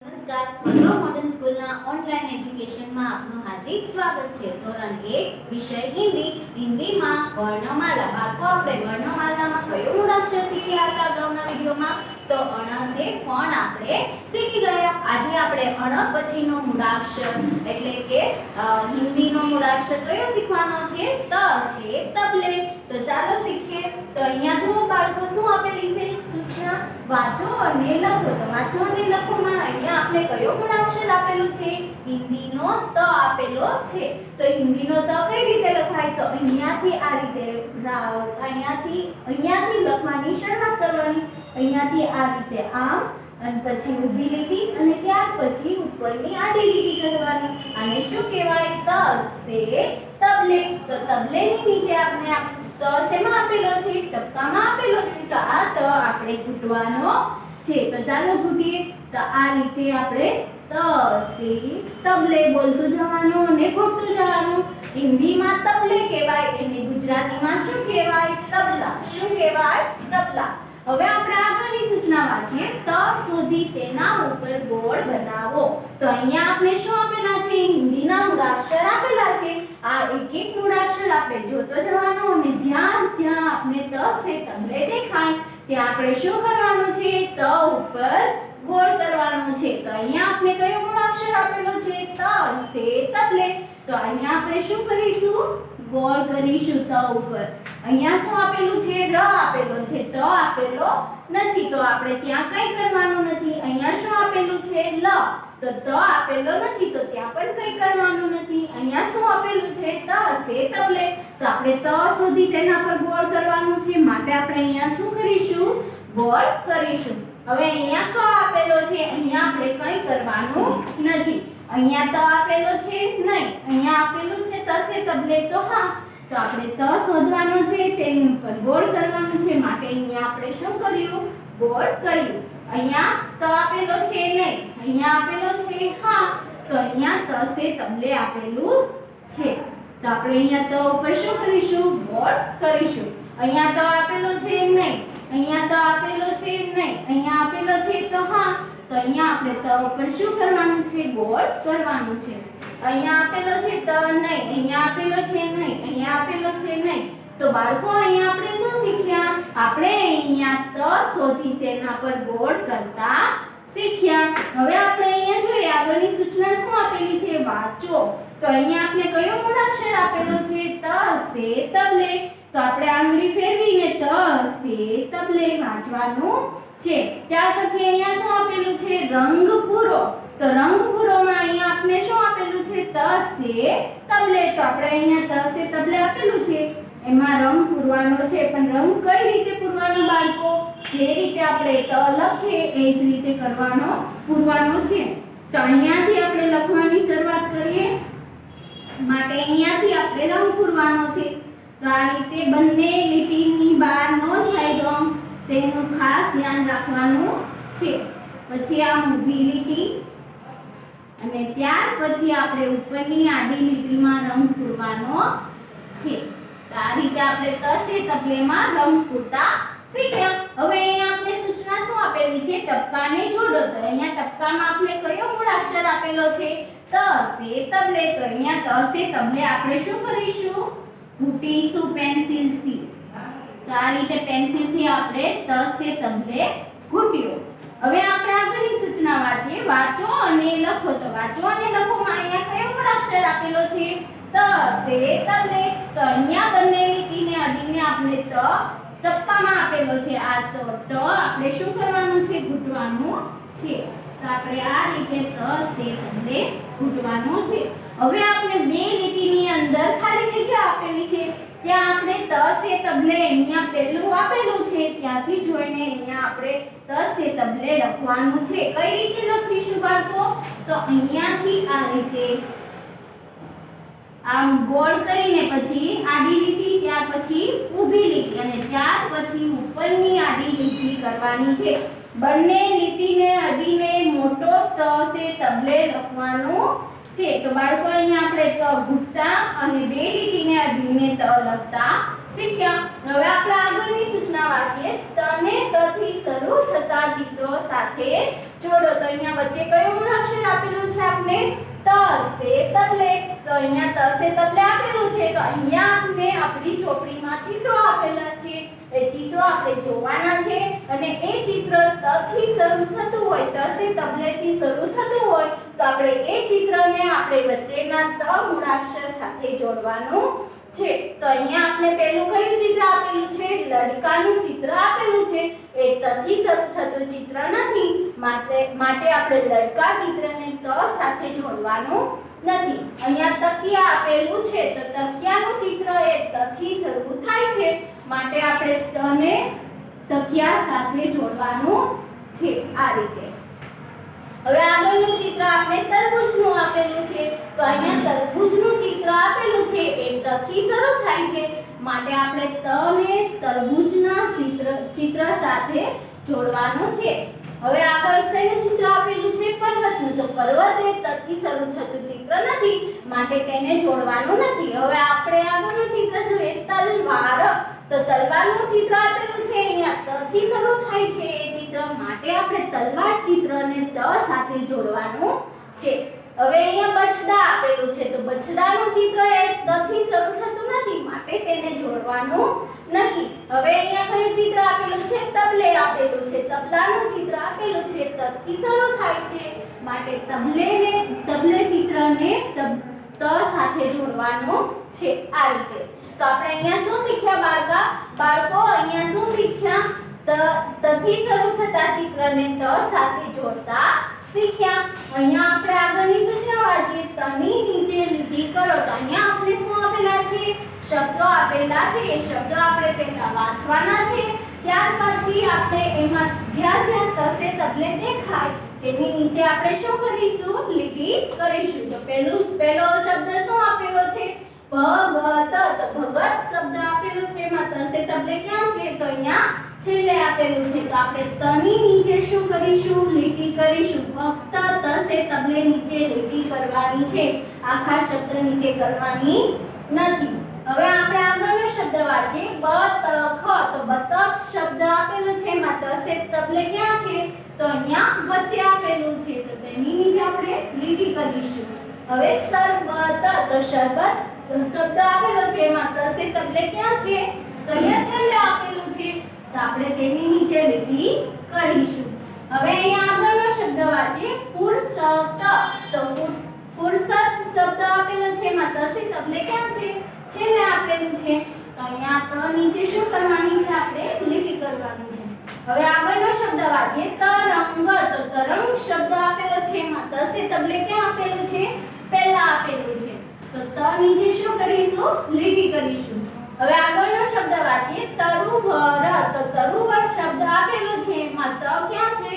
નમસ્કાર, Monroe modern સ્કૂલના online એજ્યુકેશનમાં આપનું હાર્દિક સ્વાગત છે। ધોરણ 1 વિષય હિન્દી। હિન્દીમાં વર્ણમાલા। બાળકો, આપણે વર્ણમાલામાં કયો મૂળાક્ષર શીખ્યા હતા અગાઉના વિડીયોમાં? તો અણ સે ફણ આપણે શીખી ગયા। આજે આપણે અણ પછીનો મૂળાક્ષર એટલે કે હિન્દીનો મૂળાક્ષર કયો શીખવાનો છે? ત સે તબલે। તો ચાલો શીખીએ। તો અહીંયા જુઓ બાળકો, શું આપેલી છે સૂચના? વાંચો અને લખો। તો વાંચો અને લખોમાં અહીંયા આપણે કયો મૂળાક્ષર આપેલું છે? હિન્દીનો ત આપેલો છે। તો હિન્દીનો ત કઈ રીતે લખાય? તો અહીંયાથી આ રીતે અહીંયાથી લખવાની શરૂઆત કરવાની। અહીંયાથી આ રીતે આમ, અને પછી ઊભી લીટી, અને ત્યાર પછી ઉપરની આડી લીટી કરવાની। આને શું કહેવાય? ત સે તબલે। તો તબલેની નીચે આપણે ત શેમાં આપેલો છે? ટપકામાં આપેલો છે। તો આ ત આપણે ઘૂંટવાનો છે। તો ચાલો ઘૂંટીએ। તો આ રીતે આપણે ત સે તબલે બોલતું જવાનું અને ઘૂંટતું જવાનું। હિન્દીમાં તબલે કહેવાય, એને ગુજરાતીમાં શું કહેવાય? તબલા। શું કહેવાય? તબલા। હવે આપણે આગળની સૂચના વાંચીએ। ત શોધી તેના ઉપર ગોળ બનાવો। તો અહીંયા આપણે શું આપેલા છે? હિન્દીના મૂળાક્ષર આપેલા છે। આ એક એક મૂળાક્ષર આપણે જોતો જવાનું, અને જ્યાં જ્યાં આપણે ત સે તબલે દેખાય ત્યાં આપણે શું કરવાનું છે? ત ઉપર ગોળ કરવાનું છે। તો અહીંયા આપણે કયો મૂળાક્ષર આપેલો છે? ત સે તબલે। તો અહીંયા આપણે શું કરીશું? ગોળ કરીશું ત ઉપર। અહીંયા શું આપેલું છે? ર આપેલો છે, ત આપેલો નથી। તો આપણે ત્યાં કંઈ કરવાનું નથી। અહીંયા શું આપેલું છે? લ। તો ત આપેલો નથી, તો ત્યાં પણ કંઈ કરવાનું નથી। અહીંયા શું આપેલું છે? ત સે તબલે। તો આપણે ત શોધી તેના પર ગોળ કરવાનું છે, માટે આપણે અહીંયા શું કરીશું? ગોળ કરીશું। હવે અહીંયા ક આપેલો છે, અહીંયા આપણે કંઈ કરવાનું નથી। અહીંયા ત આપેલો છે નહીં, અહીંયા આપેલું છે ત સે તબલે, તો હા, તો આપણે ત શોધવાનો છે, તેની ઉપર ગોળ કરવાનું છે, માટે અહીંયા આપણે શું કર્યું? ગોળ કર્યું। અહીંયા ત આપેલો છે નહીં, અહીંયા આપેલો છે હા, તો અહીંયા ત સે તબલે આપેલું છે। તો આપણે અહીંયા ત ઉપર શું કરીશું? ગોળ કરીશું। અહીંયા ત આપેલો છે નહીં, અહીંયા ત આપેલો છે નહીં, અહીંયા આપેલો છે તો હા, તો અહીંયા આપણે ત ઉપર શું કરવાનું છે? ગોળ કરવાનું છે। અહીંયા આપેલો છે ત નહીં, અહીંયા આપેલો છે નહીં, અહીંયા આપેલો છે નહીં। તો બાળકો, અહીંયા આપણે શું શીખ્યા? આપણે અહીંયા ત શોધી તેના પર ગોળ કરતા શીખ્યા। હવે આપણે અહીંયા જોઈએ આગળની સૂચના શું આપેલી છે? વાંચો। તો અહીંયા આપણે કયો મૂળાક્ષર આપેલો છે? ત સે તબલે। તો આપણે આંગળી ફેરવીને ત સે તબલે વાંચવાનું છે। ત્યાર પછી અહીંયા શું આપેલું છે? રંગ પૂરો। તો રંગ પૂરોમાં અહીંયા આપણે શું આપેલું છે? ત સે તબલે। તો આપણે અહીંયા ત સે તબલે આપેલું છે, એમાં રંગ પૂરવાનો છે। પણ રંગ કઈ રીતે પૂરવાનો બાળકો? જે રીતે આપણે ત લખીએ એ જ રીતે પૂરવાનો છે। તો અહીંયાથી આપણે લખવાની શરૂઆત કરીએ, માટે અહીંયાથી આપણે રંગ પૂરવાનો છે। તો આ રીતે બંને લીટીની બહાર ન જાય રંગ, તેનું ખાસ ધ્યાન રાખવાનું છે। પછી આ ઊભી લીટી, અને ત્યાર પછી આપણે ઉપરની આડી લીટીમાં રંગ પૂરવાનો છે। તો આ રીતે આપણે ત સે તબલેમાં રંગ પૂરતા શીખ્યા। હવે અહીંયા આપણે સૂચના શું આપેલી છે? ટપકાને જોડો। તો અહીંયા ટપકામાં આપણે કયો મૂળાક્ષર આપેલો છે? ત સે તબલે। તો અહીંયા ત સે તબલે આપણે શું કરીશું? ઘૂંટીશું પેન્સિલથી। તો આ રીતે પેન્સિલથી આપણે ત સે તબલે ઘૂંટ્યો। હવે આપણે આગળની સૂચના વાંચીએ। વાંચો અને લખો। તો વાંચો અને લખોમાં અહીંયા કયો મૂળાક્ષર આપેલો છે? ત સે તબલે। તો અહીંયા બંને લીટીને અડીને આપણે ત ટપકામાં આપેલો છે, આ તો ટ આપણે શું કરવાનું છે? ઘૂંટવાનું છે। તો આપણે આ રીતે ત સે તબલે ઘૂંટવાનું છે। હવે આપણે બે લીટીની અંદર ખાલી જગ્યા આપેલી છે, ત્યાં આપણે ત સે તબલે અહીંયા પહેલું આપેલું છે ત્યાંથી જોઈને અહીંયા આપણે ત સે તબલે લખવાનું છે। કઈ રીતે લખીશું બાળકો? તો અહીંયાથી આ રીતે આમ ગોળ કરીને પછી આડી લીટી, ત્યાર પછી ઊભી લીટી, અને ત્યાર પછી ઉપરની આડી લીટી કરવાની છે। બંને લીટીને અડીને મોટો ત સે તબલે લખવાનું છે। તો બાળકો, અહીંયા આપણે ત ઘૂંટતા અને બે લીટીને અડીને ત લખતા શીખ્યા। હવે આપણે આગળની સૂચના વાંચીએ। તને તથી શરૂ થતા ચિત્રો સાથે જોડો તો અહીંયા વચ્ચે કયો મૂળાક્ષર આપેલું છે આપણે ત સે તબલે તો અહીંયા ત સે તબલે આપેલું છે તો અહીંયા આપણે આપણી ચોપડીમાં ચિત્રો આપેલા છે એ ચિત્રો આપણે જોવાના છે અને એ ચિત્ર ત થી શરૂ થતું હોય ત સે તબલે થી શરૂ થતું હોય તો આપણે એ ચિત્રને આપણે વચ્ચેના ત મૂળાક્ષર સાથે જોડવાનું છે તો અહીંયા આપણે પહેલું કયું ચિત્ર આપેલું છે લડકાનું ચિત્ર આપેલું છે એ ત થી શરૂ થતું ચિત્ર નથી માટે આપણે લડકા ચિત્રને ત સાથે જોડવાનું નથી અહીંયા તકિયા આપેલું છે તો તકિયાનું ચિત્ર એ ત થી શરૂ થાય છે માટે આપણે તને તકિયા સાથે જોડવાનું છે આ રીતે હવે આગળનું ચિત્ર આપણે તરબૂચનું આપેલું છે તો અહીંયા તરબૂચનું ચિત્ર આપેલું છે એ ત થી શરૂ થાય છે માટે આપણે ત ને તરબૂચના ચિત્ર સાથે જોડવાનું છે હવે આગળ શેનું ચિત્ર આપેલું છે પર્વતનું તો પર્વત એ ત થી શરૂ થતું ચિત્ર નથી માટે તેને જોડવાનું નથી હવે આપણે આગળનું ચિત્ર જોઈએ તલવાર તો તલવારનું ચિત્ર આપેલું છે અહીંયા ત થી શરૂ થાય છે એ ચિત્ર માટે આપણે તલવાર ચિત્રને ત સાથે જોડવાનું છે હવે અહીંયા બછડા આપેલું છે તો બછડાનું ચિત્ર એ ત થી શરૂ થતું નથી માટે તેને જોડવાનું નથી હવે અહીંયા કયું ચિત્ર આપેલું છે તબલે આપેલું છે તબલાનું ચિત્ર આપેલું છે ત થી શરૂ થાય છે માટે તબલે ચિત્રને ત સાથે જોડવાનું છે આ રીતે તો આપણે અહીંયા શું શીખ્યા બાળકો અહીંયા શું શીખ્યા ત થી શરૂ થતા ચિત્રને ત સાથે જોડતા શીખ્યા અહીંયા આપણે આગળની સૂચના વાંચીએ તની નીચે લીટી કરો તો અહીંયા આપણે શું આપેલા છે શબ્દો આપેલા છે એ શબ્દો આપણે પહેલા વાંચવાના છે ત્યાર પછી આપણે એમાં જ્યાં જ્યાં તસે તબલે દેખાય તેની નીચે આપણે શું કરીશું લીટી કરીશું તો પહેલો શબ્દ શું આપેલો છે ભગત તો ભગત શબ્દ આપેલો છે એમાં તસે તબલે ક્યાં છે તો અહીંયા છેલ્લે આપેલું છે તો આપણે તની નીચે શું કરીશું લીટી કરીશું ફક્ત તસે તબલે નીચે લીટી કરવાની છે આખા શબ્દ નીચે કરવાની નથી હવે આપણે આગળનો શબ્દ વાંચીએ બતખ તો બતખ શબ્દ આપેલો છે એમાં તસે તબલે ક્યાં છે તો અહીંયા વચ્ચે આપેલું છે તો તેની નીચે આપણે લીટી કરીશું હવે શરબત તો શરબત શબ્દ આપેલો છે એમાં તસે તબલે ક્યાં છે તો અહીંયા છેલ્લે આપેલું છે તો આપણે તેની નીચે લીટી કરીશું હવે અહીંયા આગળનો શબ્દ વાંચીએ ફુરસત તો ફુરસત શબ્દ આપેલો છે એમાં તસે તબલે ક્યાં છે છેલ્લે આપેલું છે તો અહીંયા ત નીચે શું કરવાની છે આપણે લીટી કરવાની છે હવે આગળનો શબ્દ વાંચીએ તરંગ તો તરંગ શબ્દ આપેલો છે એમાં તસે તબલે ક્યાં આપેલું છે પહેલા આપેલું છે તો ત નીચે શું કરીશું લીટી કરીશું હવે આગળનો શબ્દ વાંચીએ તરુવર તો તરુવર શબ્દ આપેલો છે એમાં ત ક્યાં છે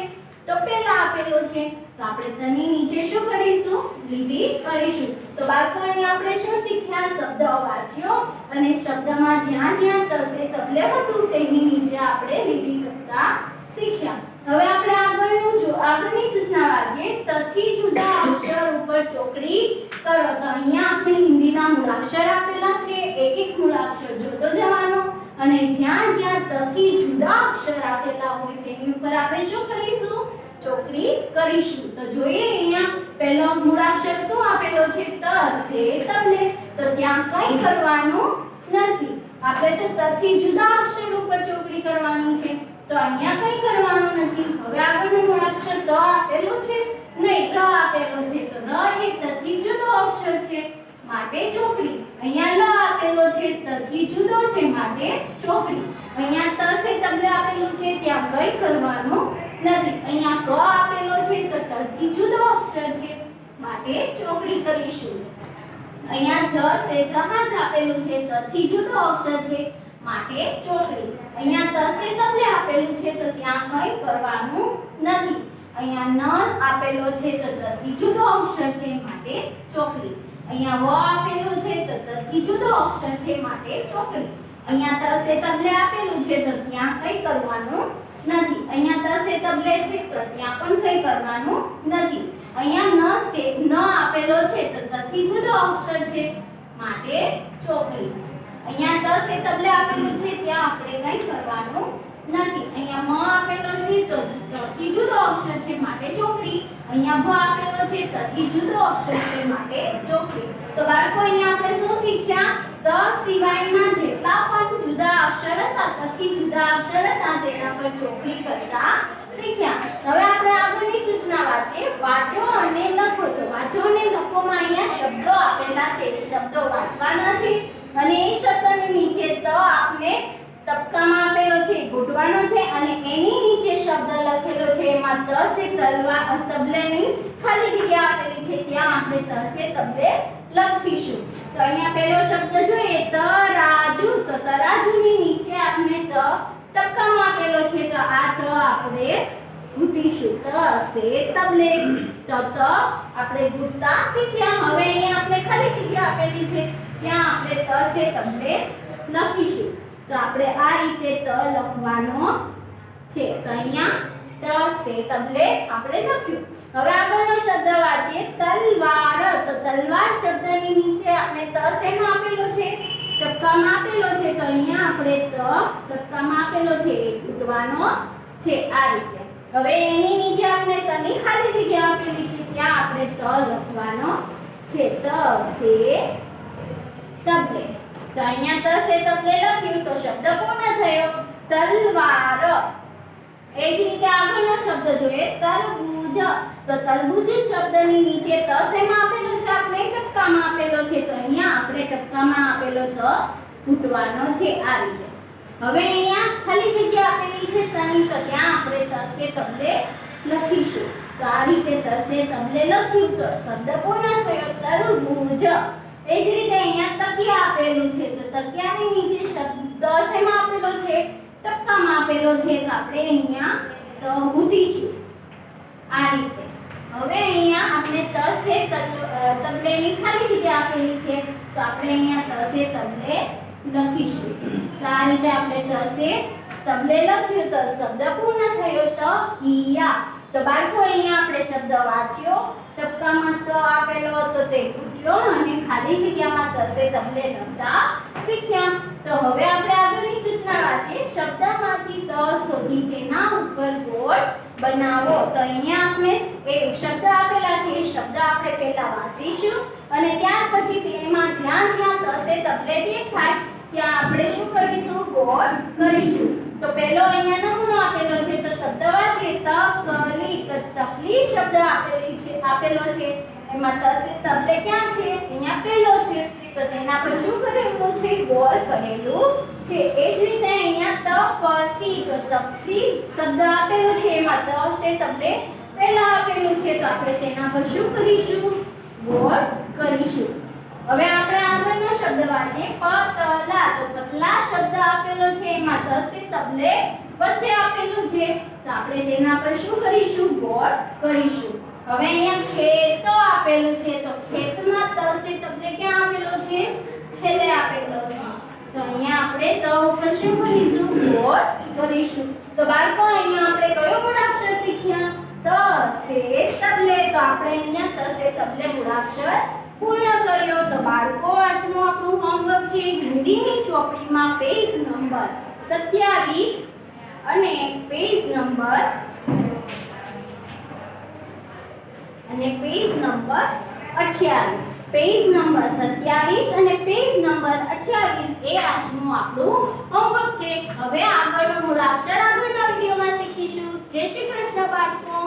તો પહેલા આપેલો છે તો આપણે તેની નીચે શું કરીશું લીટી કરીશું તો બાળકો અહીં આપણે શું શીખ્યા શબ્દ વાંચ્યો અને શબ્દમાં જ્યાં જ્યાં તસે તબલે હતું તેની નીચે આપણે લીટી કરતા શીખ્યા હવે આપણે આગળની સૂચના વાંચીએ તથી જુદા અક્ષર ઉપર ચોકડી કરો તો અહીંયા આપણે હિન્દીના મૂળાક્ષર આપેલા છે એક એક મૂળાક્ષર જોતો જવાનો અને જ્યાં જ્યાં તથી જુદા અક્ષર આપેલા હોય તેની ઉપર આપણે શું કરીશું ચોકડી કરીશું તો જોઈએ અહીંયા પહેલો મૂળાક્ષર શું આપેલો છે ત સે તબલે તો ત્યાં કંઈ કરવાનું નથી આપણે તો તથી જુદા અક્ષર ઉપર ચોકડી કરવાની છે તો અહીંયા કંઈ કરવાનું નથી હવે આગળનો મૂળાક્ષર ત આપેલો છે નહીં ર આપેલો છે તો ર એ તથી જુદો અક્ષર છે માટે ચોકડી અહીંયા લ આપેલો છે તથી જુદો છે માટે ચોકડી અહીંયા ત સે તબલે આપેલું છે ત્યાં કંઈ કરવાનું નથી અહીંયા ક આપેલો છે તો તથી જુદો અક્ષર છે માટે ચોકડી કરીશું અહીંયા જ સે જહાજ આપેલું છે તથી જુદો અક્ષર છે માટે ચોકડી અહીંયા તસે તબલે આપેલું છે તો ત્યાં કંઈ કરવાનું નથી અહીંયા ન આપેલો છે તો તથી જુદો અક્ષર છે માટે ચોકડી અહીંયા વ આપેલું છે તો તથી જુદો અક્ષર છે માટે ચોકડી અહીંયા તસે તબલે આપેલું છે તો ત્યાં કંઈ કરવાનું નથી અહીંયા તસે તબલે છે તો ત્યાં પણ કંઈ કરવાનું નથી અહીંયા ન આપેલો છે તો તથી જુદો અક્ષર છે માટે ચોકડી અહીંયા તસે તબલે આપેલું છે ત્યાં આપણે કંઈ કરવાનું નથી. અહીંયા મ આપેલો છે તો થી જુદો અક્ષર છે માટે ચોકડી. અહીંયા ભ આપેલો છે થી જુદો અક્ષર છે માટે ચોકડી. તો બાળકો અહીંયા આપણે શું શીખ્યા? ત સિવાયના જેટલા પણ જુદા અક્ષર હતા, તથી જુદા અક્ષર હતા તેના પર ચોકડી કરતા શીખ્યા. હવે આપણે આગળની સૂચના વાંચીએ. વાંચો અને લખો. તો વાંચો અને લખોમાં અહીંયા શબ્દો આપેલા છે. એ શબ્દો વાંચવાના છે અને એ શબ્દની નીચે ત આપણે તબકામાં આપેલો છે, ઘૂંટવાનો છે અને એની નીચે શબ્દ લખેલો છે. એમાં ત સે તલવાર તબલેની ખાલી જગ્યા આપેલી છે, ત્યાં આપણે ત સે તબલે લખીશું. તો અહીંયા પહેલો શબ્દ જોઈએ તરાજુ. તો તરાજુની નીચે આપણે ત તબકામાં આપેલો છે, તો આ ત આપણે ઘૂંટીશું. ત સે તબલે. તો ત આપણે ઘૂંટતા શીખ્યા. હવે અહીંયા આપણે ખાલી જગ્યા આપેલી છે, ત્યાં આપણે ત સે તબલે લખીશું. તો આપણે આ રીતે ત લખવાનો છે. તો અહીંયા ત સે તબલે આપણે લખ્યું. હવે આગળનો શબ્દ વાંચીએ. તલવાર. તો તલવાર શબ્દની નીચે આપણે ત શેમાં આપેલો છે? તબકામાં આપેલો છે. તો અહીંયા આપણે ત તબકામાં આપેલો છે, એ ઘૂંટવાનો છે આ રીતે. હવે એની નીચે આપણે તની ખાલી જગ્યા આપેલી છે, ત્યાં આપણે ત લખવાનો છે. ત સે તબલે. તો અહીંયા ત સે તબલે લખ્યું તો શબ્દ પૂર્ણ થયો. તલવાર. એ જ રીતે આગળનો શબ્દ જોઈએ તરબૂચ. તો તરબૂચ શબ્દની નીચે ત શેમાં આપેલો છે? આપણે ટપકામાં આપેલો છે. તો અહીંયા આપણે ટપકામાં આપેલો ત ઘૂંટવાનો છે આ રીતે. હવે અહીંયા ખાલી જગ્યા આપેલી છે તની, તો ત્યાં આપણે ત સે તબલે લખીશું. તો આ રીતે ત સે તબલે લખ્યું તો શબ્દ પૂર્ણ થયો તરબૂચ. એ જ રીતે અહીંયા તકિયા આપેલું છે. તો તકિયાની નીચે શબ્દ શેમાં આપેલો છે? ટપકામાં આપેલો છે. તો આપણે અહીંયા ત ઘૂંટીશું આ રીતે. હવે અહીંયા આપણે ત સે તબલેની ખાલી જગ્યા આપેલી છે, તો આપણે અહીંયા ત સે તબલે લખીશું. તો આ રીતે આપણે ત સે તબલે લખ્યું તો શબ્દ પૂર્ણ થયો તકિયા. તો બાળકો અહીંયા આપણે શબ્દ વાંચ્યો. ટપકામાં ત આપેલો હતો તે ઘૂંટ્યો અને ખાલી જગ્યામાં ત સે તબલે લખતા શીખ્યા. તો હવે આપણે આગળની સૂચના વાંચીએ. શબ્દમાંથી ત શોધી તેના ઉપર ગોળ બનાવો. તો અહીંયા આપણે એક શબ્દ આપેલા છે, એ શબ્દ આપણે પહેલા વાંચીશું અને ત્યાર પછી તેમાં જ્યાં જ્યાં ત સે તબલે દેખાય ત્યાં આપણે શું કરીશું? ગોળ કરીશું. તો પહેલો અહીંયા નમૂનો આપેલો છે, તો શબ્દ વાંચીએ. તકલી. તો તકલી શબ્દ આપેલો છે, એમાં ત સે તબલે ક્યાં છે? અહીંયા પહેલો છે, તો તેના પર શું કરેલું છે? ગોળ કરેલું છે. એ જ રીતે અહીંયા તપસી. તો તપસી શબ્દ આપેલો છે, એમાં ત સે તબલે પહેલા આપેલું છે, તો આપણે તેના પર શું કરીશું? ગોળ કરીશું. હવે આપણે આગળનો શબ્દ વાંચીએ. પતલા. તો પતલા શબ્દ આપેલો છે, એમાં ત સે તબલે વચ્ચે આપેલું છે, તો આપણે તેના પર શું કરીશું? ગોળ કરીશું. હવે અહીંયા ખેત આપેલું છે, તો ખેતમાં ત સે તબલે ક્યાં આપેલો છે? છેલ્લે આપેલો છે, તો અહીંયા આપણે ત ઉપર શું કરીશું? ગોળ કરીશું. તો બાળકો અહીંયા આપણે કયો મૂળાક્ષર શીખ્યા? ત સે તબલે. તો આપણે અહીંયા ત સે તબલે મૂળાક્ષર પૂર્ણ કર્યો. તો બાળકો આજનું આપણું હોમવર્ક છે હિન્દીની ચોપડીમાં પેજ નંબર 27 અને પેજ નંબર 28. પેજ નંબર 27 અને પેજ નંબર 28 એ આજનું આપણું હોમવર્ક છે. હવે આગળનો મૂળાક્ષર આગળના વિડિયોમાં શીખીશું. જય શ્રી કૃષ્ણ બાળકો.